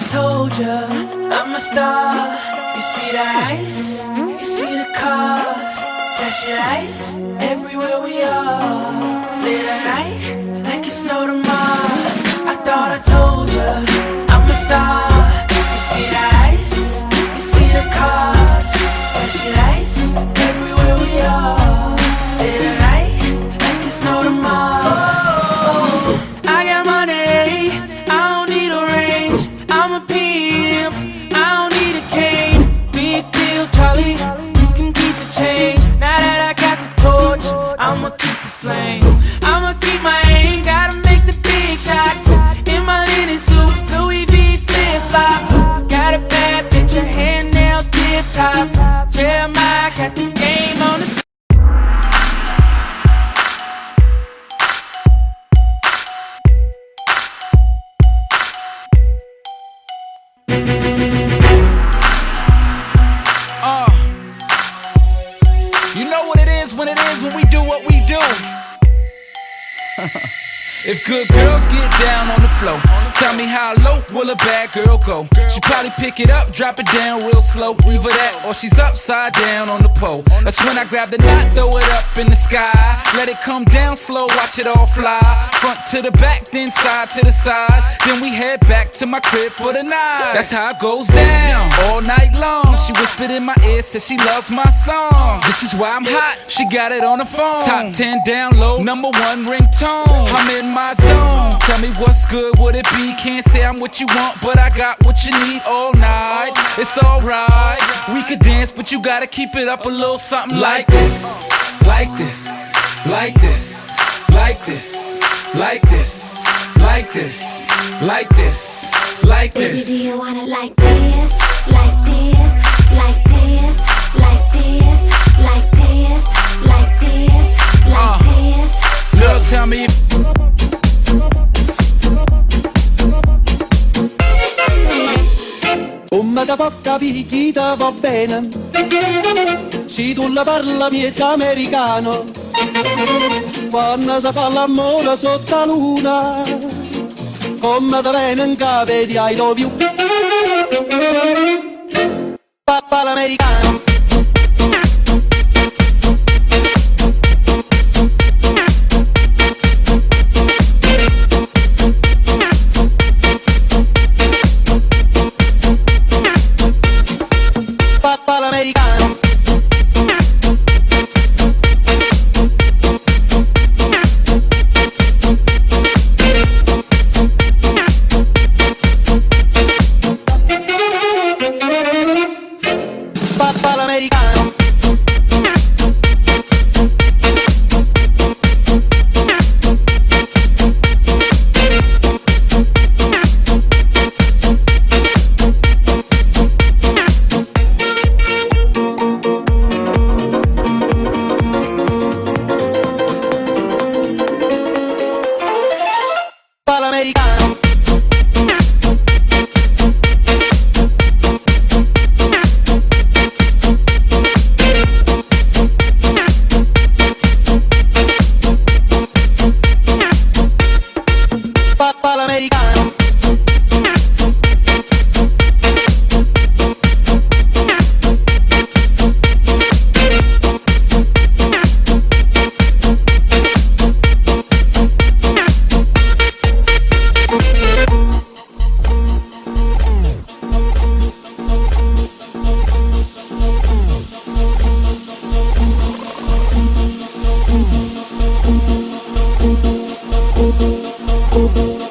told ya, I'm a star. You see the ice, you see the cars, flashing lights everywhere we are. Late at night, like it's no tomorrow. I thought I told ya, I'm a star. You see the ice, you see the cars, flashing lights everywhere we are. Late at night, like it's no tomorrow. I got money, I don't need a range. I'm a pimp, I don't need a cane. Big deals, Charlie, you can keep the change. Now that I got the torch, I'ma keep the flame. I'ma keep my aim, gotta make the big shots. In my linen suit, Louis V flip-flops. Got a bad bitch, her hair nails tip top. Jeremiah got the game on the You know what it is when we do what we do. If good girls get down on the floor, tell me how low will a bad girl go? She probably pick it up, drop it down real slow. Either that or she's upside down on the pole. That's when I grab the knot, throw it up in the sky. Let it come down slow, watch it all fly. Front to the back, then side to the side. Then we head back to my crib for the night. That's how it goes down, all night long. She whispered in my ear, said she loves my song. This is why I'm hot, she got it on the phone. Top 10 download, #1 ringtone. I'm in my zone, tell me what's good, would it be? Can't say I'm what you want, but I got what you need all night. It's alright, we could dance, but you gotta keep it up a little something like this. Like this, like this, like this, like this, like this, like this, like this. Baby, do you want it like this, like this, like this, like this, like this, like this, like this? Girl, tell me if Come da porca picchita va bene, se tu la parla miezza americano, quando si fa l'amore sotto la luna, come da bene in capo di I love you, papà l'americano. Papà l'americano.